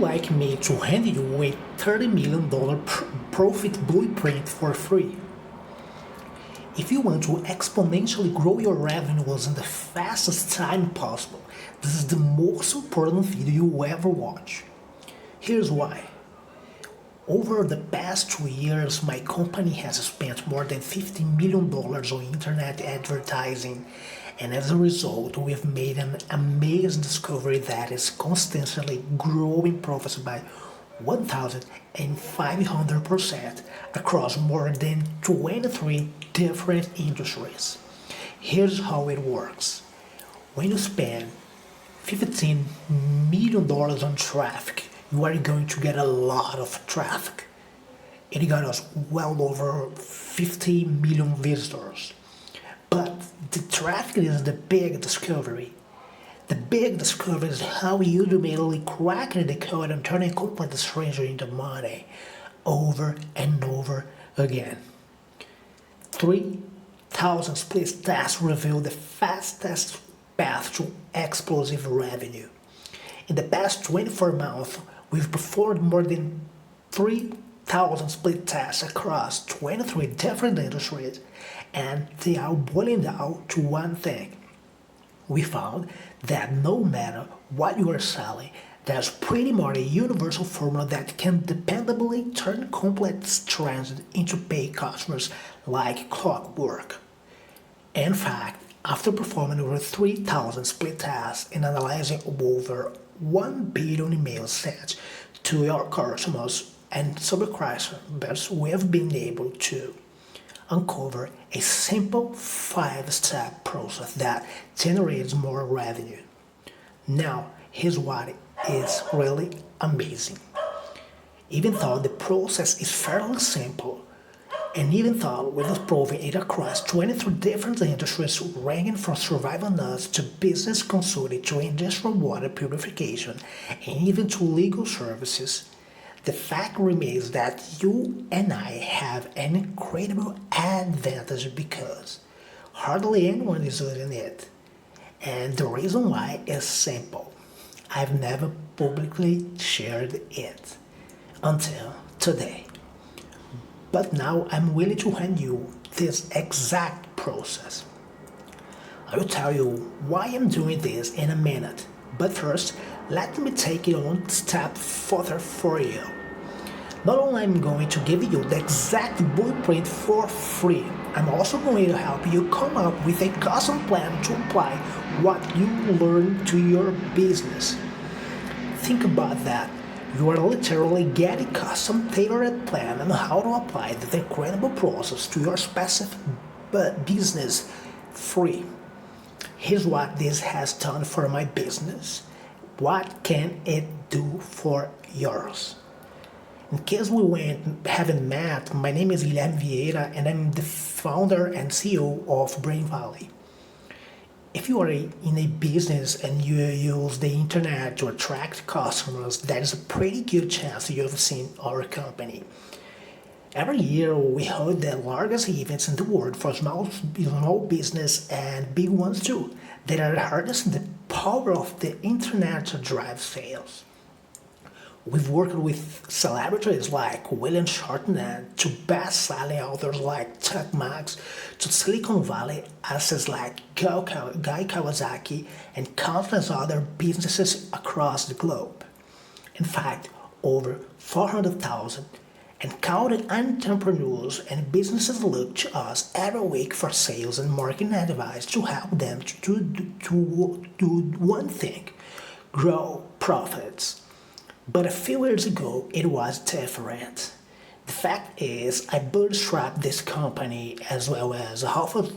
like me to hand you a $30 million profit blueprint for free? If you want to exponentially grow your revenues in the fastest time possible, this is the most important video you ever watch. Here's why. Over the past 2 years, my company has spent more than $50 million on internet advertising, and as a result, we've made an amazing discovery that is constantly growing profits by 1,500% across more than 23 different industries. Here's how it works. When you spend $15 million on traffic, you are going to get a lot of traffic. It got us well over 50 million visitors. But the traffic is the big discovery. The big discovery is how you ultimately crack the code and turn a complete stranger into money over and over again. 3,000 split tests reveal the fastest path to explosive revenue. In the past 24 months, we've performed more than 3,000 split tests across 23 different industries, and they are boiling down to one thing. We found that no matter what you are selling, there's pretty much a universal formula that can dependably turn complex strangers into paid customers like clockwork. In fact, after performing over 3,000 split tests and analyzing over 1 billion emails sent to your customers and subscribers, we have been able to uncover a simple 5-step process that generates more revenue. Now, here's what is really amazing. Even though the process is fairly simple, and even though we've proven it across 23 different industries ranging from survival nuts to business consulting to industrial water purification and even to legal services, the fact remains that you and I have an incredible advantage because hardly anyone is using it. And the reason why is simple. I've never publicly shared it until today. But now I'm willing to hand you this exact process. I will tell you why I'm doing this in a minute. But first, let me take it one step further for you. Not only am I going to give you the exact blueprint for free, I'm also going to help you come up with a custom plan to apply what you learn to your business. Think about that. You are literally getting custom tailored plan on how to apply the incredible process to your specific business free. Here's what this has done for my business. What can it do for yours? In case we haven't met, my name is Guilherme Vieira and I'm the founder and CEO of Brain Valley. If you are in a business and you use the internet to attract customers, there's a pretty good chance you've seen our company. Every year we hold the largest events in the world for small business and big ones too that are harnessing the power of the internet to drive sales. We've worked with celebrities like William Shatner to best-selling authors like Chuck Maggs to Silicon Valley assets like Guy Kawasaki and countless other businesses across the globe. In fact, over 400,000 and counting entrepreneurs and businesses look to us every week for sales and marketing advice to help them to do one thing: grow profits. But a few years ago, it was different. The fact is, I bootstrapped this company as well as half of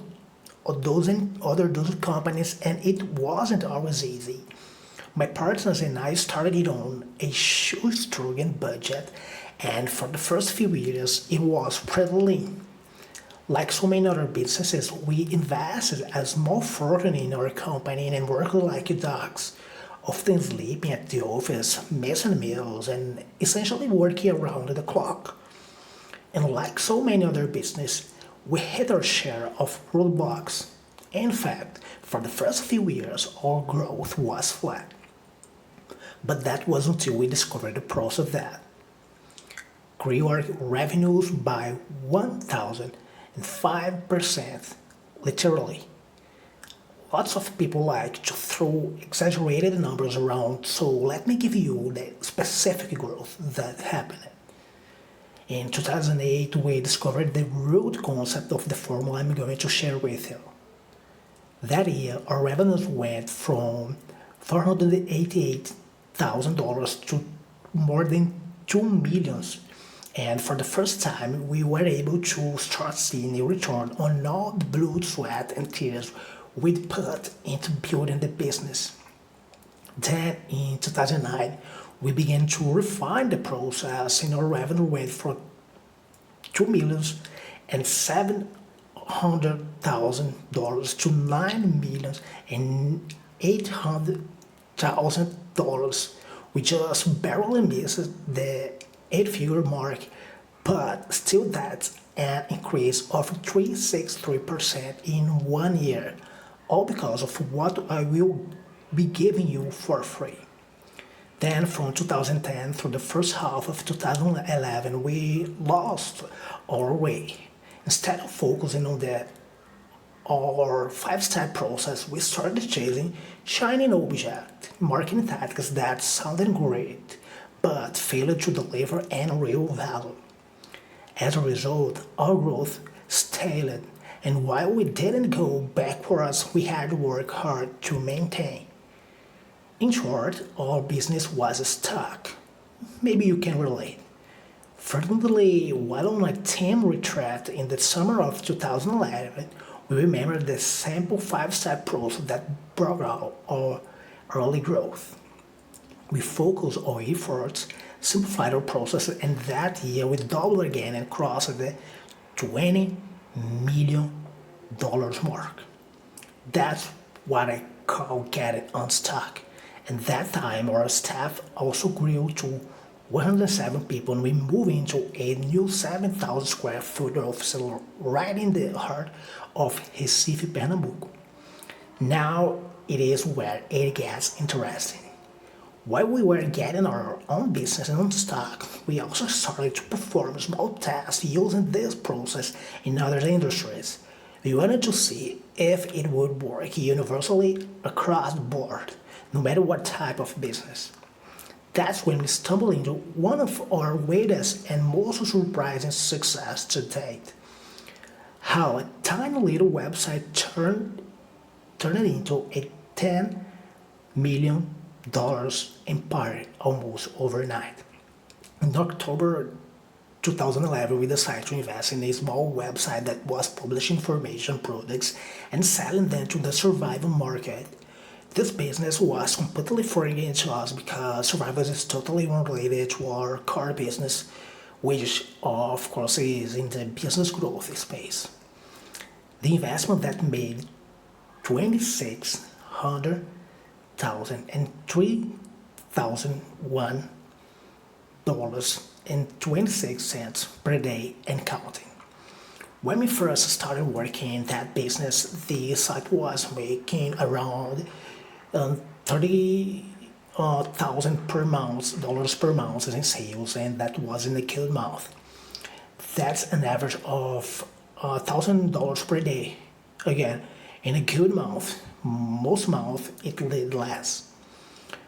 a dozen other companies, and it wasn't always easy. My partners and I started it on a shoestring budget, and for the first few years, it was pretty lean. Like so many other businesses, we invested a small fortune in our company and worked like dogs, often sleeping at the office, missing meals, and essentially working around the clock. And like so many other businesses, we hit our share of roadblocks. In fact, for the first few years, our growth was flat. But that was until we discovered the process that grew our revenues by 1,005%, literally. Lots of people like to throw exaggerated numbers around, so let me give you the specific growth that happened. In 2008, we discovered the root concept of the formula I'm going to share with you. That year, our revenues went from $488,000 to more than 2 million. And for the first time, we were able to start seeing a return on all the blood, sweat, and tears we'd put into building the business. Then, in 2009, we began to refine the process, and our revenue went from $2,700,000 to $9,800,000. We just barely missed the eight-figure mark, but still that's an increase of 363% in 1 year, all because of what I will be giving you for free. Then from 2010 through the first half of 2011, we lost our way. Instead of focusing on our five-step process, we started chasing shiny object marketing tactics that sounded great, but failed to deliver any real value. As a result, our growth stalled, and while we didn't go backwards, we had to work hard to maintain. In short, our business was stuck. Maybe you can relate. Fortunately, while on a team retreat in the summer of 2011, we remembered the simple five-step process that brought out our early growth. We focused our efforts, simplified our process, and that year we doubled again and crossed the $20 million mark. That's what I call getting unstuck. And that time, our staff also grew to 107 people, and we moved into a new 7,000 square foot office right in the heart of Recife, Pernambuco. Now it is where it gets interesting. While we were getting our own business unstuck, we also started to perform small tests using this process in other industries. We wanted to see if it would work universally across the board, no matter what type of business. That's when we stumbled into one of our weirdest and most surprising success to date. How a tiny little website turned it into a $10 million empire almost overnight. In October 2011, we decided to invest in a small website that was publishing information products and selling them to the survival market. This business was completely foreign to us because survival is totally unrelated to our core business, which of course is in the business growth space. The investment that made $2,600,000 and $3,001.26 per day and counting. When we first started working in that business, the site was making around $30,000 per month, dollars per month in sales, and that was in a good month. That's an average of $1,000 per day. Again, in a good month, most months it did less.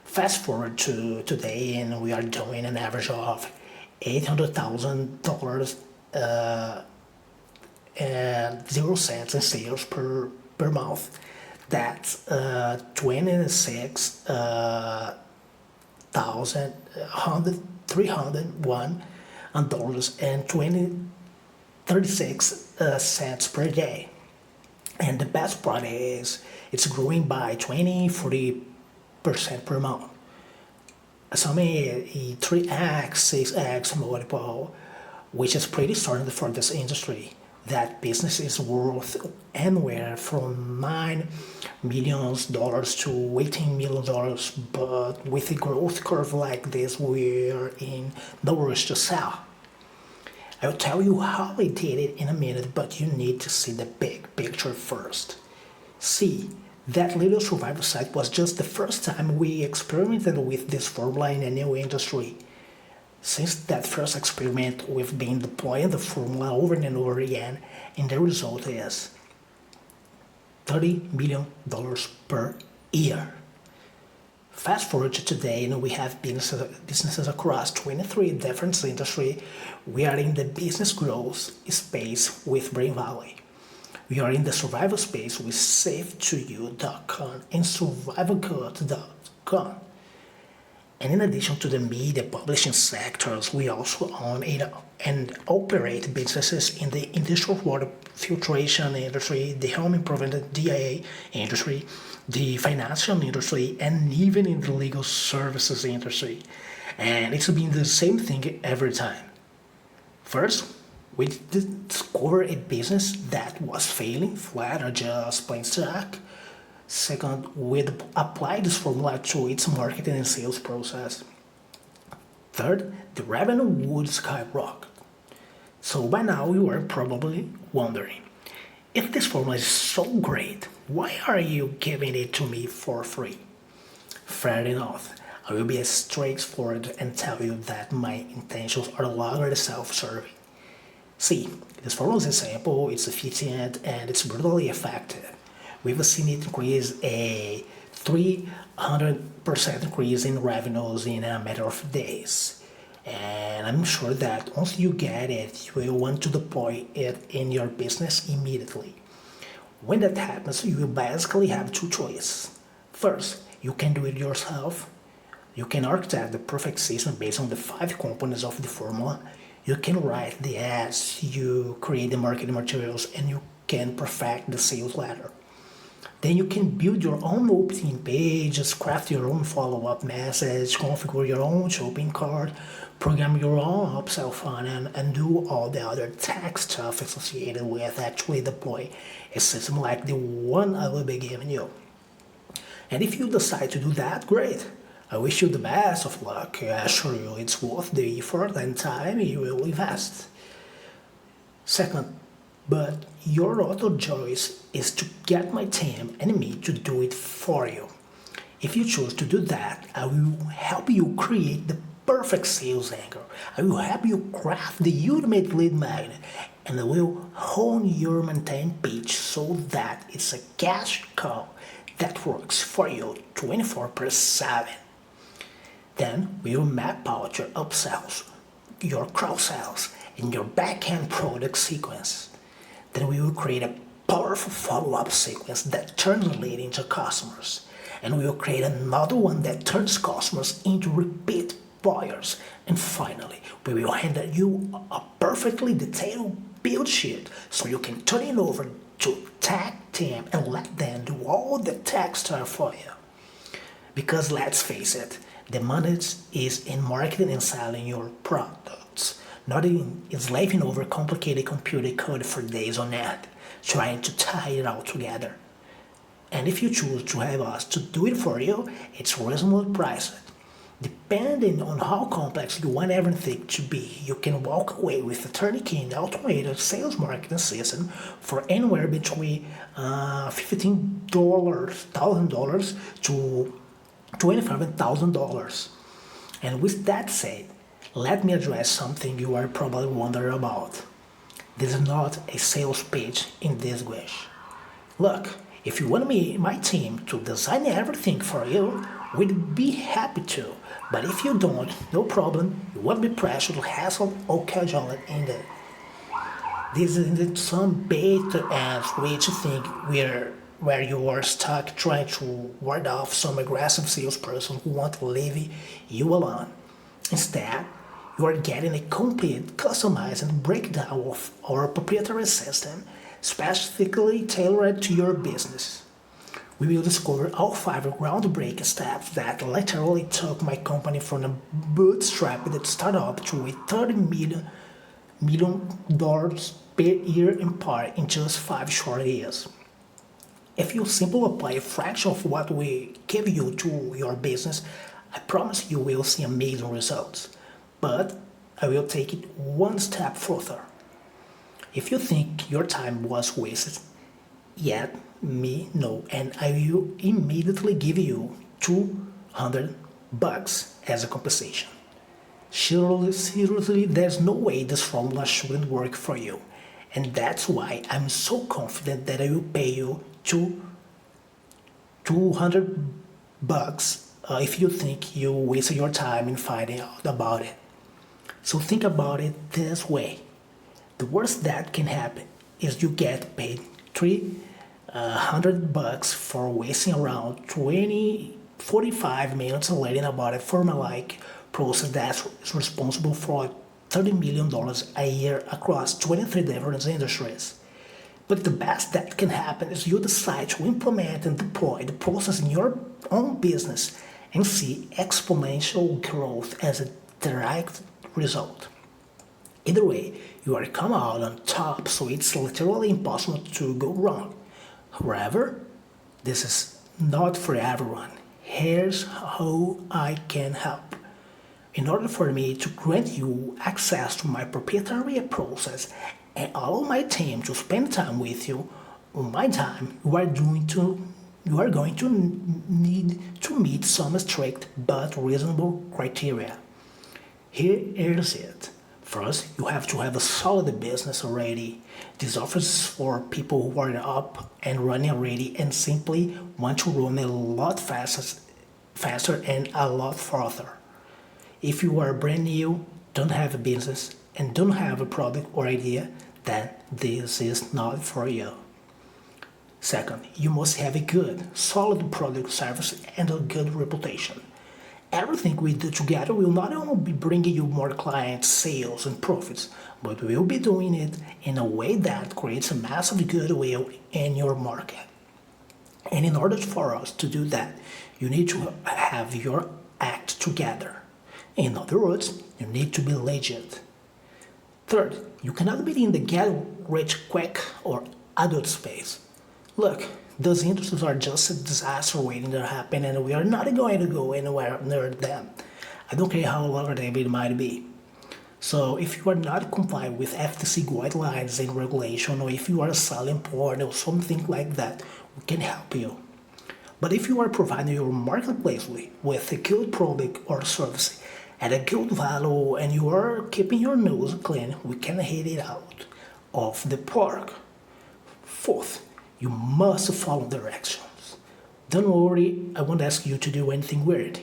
Fast forward to today, and we are doing an average of $800,000 and 0 cents in sales per month. That's $26,301 and 36 cents per day. And the best part is it's growing by 40% per month. Assuming a 3x, 6x multiple, which is pretty standard for this industry. That business is worth anywhere from $9 million to $18 million, but with a growth curve like this, we're in no rush to sell. I'll tell you how I did it in a minute, but you need to see the big picture first. See, That little survival site was just the first time we experimented with this formula in a new industry. Since that first experiment, we've been deploying the formula over and over again, and the result is $30 million per year. Fast forward to today, and we have businesses across 23 different industries. We are in the business growth space with Brain Valley. We are in the survival space with SafeToYou.com and SurvivalGuard.com. And in addition to the media publishing sectors, we also own and operate businesses in the industrial water filtration industry, the home improvement DIA industry, the financial industry, and even in the legal services industry. And it's been the same thing every time. First, we discovered a business that was failing, flat, or just plain stuck. Second, we applied this formula to its marketing and sales process. Third, the revenue would skyrocket. So by now you are probably wondering, if this formula is so great, why are you giving it to me for free? Fair enough. I will be straightforward and tell you that my intentions are longer self-serving. See, this formula is simple, it's efficient, and it's brutally effective. We've seen it increase a 300% increase in revenues in a matter of days. And I'm sure that once you get it, you will want to deploy it in your business immediately. When that happens, you will basically have two choices. First, you can do it yourself. You can architect the perfect system based on the 5 components of the formula. You can write the ads, you create the marketing materials, and you can perfect the sales ladder. Then you can build your own opt-in pages, craft your own follow-up message, configure your own shopping cart, program your own upsell funnel, and do all the other tech stuff associated with actually deploy a system like the one I will be giving you. And if you decide to do that, great. I wish you the best of luck. I assure you it's worth the effort and time you will invest. Second, but your other choice is to get my team and me to do it for you. If you choose to do that, I will help you create the perfect sales anchor. I will help you craft the ultimate lead magnet, and I will hone your maintain page so that it's a cash cow that works for you 24/7. Then we will map out your upsells, your cross-sells, and your back-end product sequence. Then we will create a powerful follow-up sequence that turns a lead into customers. And we will create another one that turns customers into repeat buyers. And finally, we will hand you a perfectly detailed build sheet so you can turn it over to tech team and let them do all the tech stuff for you. Because let's face it, the money is in marketing and selling your products, not in slaving over complicated computer code for days on end, trying to tie it all together. And if you choose to have us to do it for you, it's reasonably priced. Depending on how complex you want everything to be, you can walk away with a turnkey and automated sales marketing system for anywhere between $15,000 to $25,000. And with that said, let me address something you are probably wondering about. This is not a sales pitch in this wish. Look, if you want my team to design everything for you, we'd be happy to. But if you don't, no problem, you won't be pressured, hassle, or cajoled in it. This isn't some bait and way to think where you are stuck trying to ward off some aggressive salesperson who won't leave you alone. Instead, you are getting a complete, customized breakdown of our proprietary system, specifically tailored to your business. We will discover all 5 groundbreaking steps that literally took my company from a bootstrapped startup to a $30 million per year empire in just 5 short years. If you simply apply a fraction of what we give you to your business, I promise you will see amazing results. But I will take it one step further. If you think your time was wasted, yet me know, and I will immediately give you $200 as a compensation. Seriously, there's no way this formula shouldn't work for you. And that's why I'm so confident that I will pay you $200 if you think you wasted your time in finding out about it. So think about it this way. The worst that can happen is you get paid $300 for wasting around 45 minutes learning about a formulaic process that is responsible for $30 million a year across 23 different industries. But the best that can happen is you decide to implement and deploy the process in your own business and see exponential growth as a direct result. Either way, you are come out on top, so it's literally impossible to go wrong. However, this is not for everyone. Here's how I can help. In order for me to grant you access to my proprietary process and allow my team to spend time with you on my time, you are going to need to meet some strict but reasonable criteria. Here is it. First, you have to have a solid business already. This offers for people who are up and running already and simply want to run a lot faster and a lot further. If you are brand new, don't have a business, and don't have a product or idea, then this is not for you. Second, you must have a good, solid product service and a good reputation. Everything we do together will not only be bringing you more clients, sales, and profits, but we'll be doing it in a way that creates a massive goodwill in your market. And in order for us to do that, you need to have your act together. In other words, you need to be legit. Third, you cannot be in the get rich quick or adult space. Look, those industries are just a disaster waiting to happen, and we are not going to go anywhere near them. I don't care how long they might be. So if you are not complying with FTC guidelines and regulation, or if you are selling porn or something like that, we can help you. But if you are providing your marketplace with a good product or service at a good value and you are keeping your nose clean, we can hit it out of the park. Fourth, you must follow directions. Don't worry, I won't ask you to do anything weird.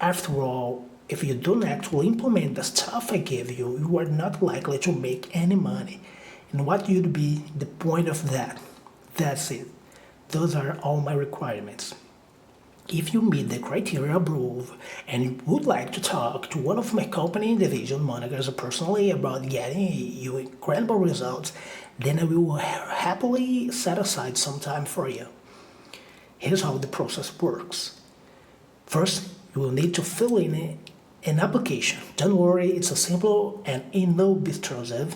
After all, if you don't actually implement the stuff I give you, you are not likely to make any money. And what would be the point of that? That's it. Those are all my requirements. If you meet the criteria above and you would like to talk to one of my company division managers personally about getting you incredible results, then I will happily set aside some time for you. Here's how the process works. First, you will need to fill in an application. Don't worry, it's a simple and inobtrusive.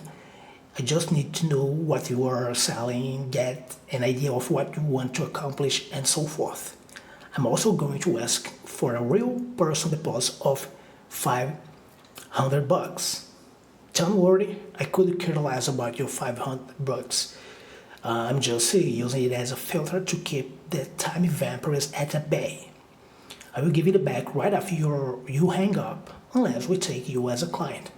I just need to know what you are selling, get an idea of what you want to accomplish, and so forth. I'm also going to ask for a real person deposit of $500. Don't worry, I could care less about your $500. I'm just using it as a filter to keep the time vampires at bay. I will give it back right after you hang up, unless we take you as a client.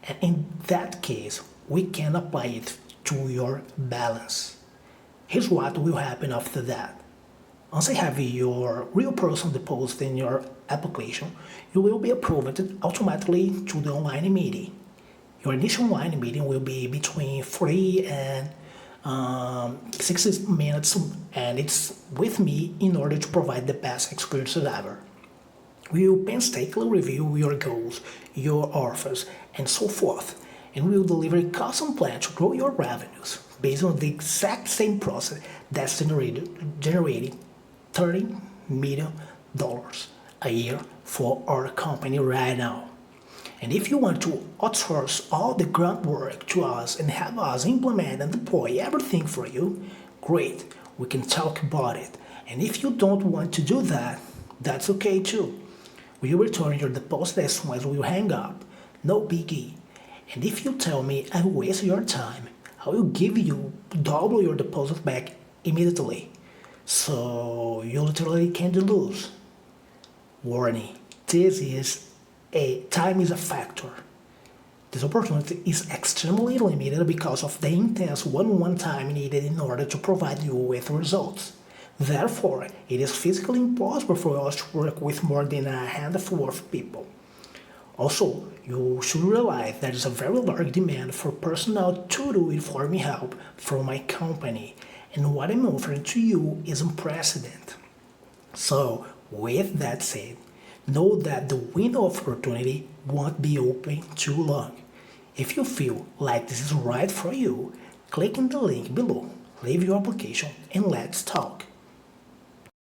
And in that case, we can apply it to your balance. Here's what will happen after that. Once I have your real person deposit in your application, you will be approved automatically to the online meeting. Your initial online meeting will be between 40 and 60 minutes, and it's with me in order to provide the best experience ever. We will painstakingly review your goals, your offers, and so forth, and we will deliver a custom plan to grow your revenues based on the exact same process that's generating $30 million a year for our company right now. And if you want to outsource all the grunt work to us and have us implement and deploy everything for you, great, we can talk about it. And if you don't want to do that, that's okay too. We will return your deposit as soon as we hang up, no biggie. And if you tell me I waste your time, I will give you double your deposit back immediately. So you literally can't lose. Warning, time is a factor. This opportunity is extremely limited because of the intense one-on-one time needed in order to provide you with results. Therefore, it is physically impossible for us to work with more than a handful of people. Also, you should realize there is a very large demand for personnel to do informing help from my company, and what I'm offering to you is unprecedented. So, with that said, know that the window of opportunity won't be open too long. If you feel like this is right for you, click in the link below, leave your application, and let's talk.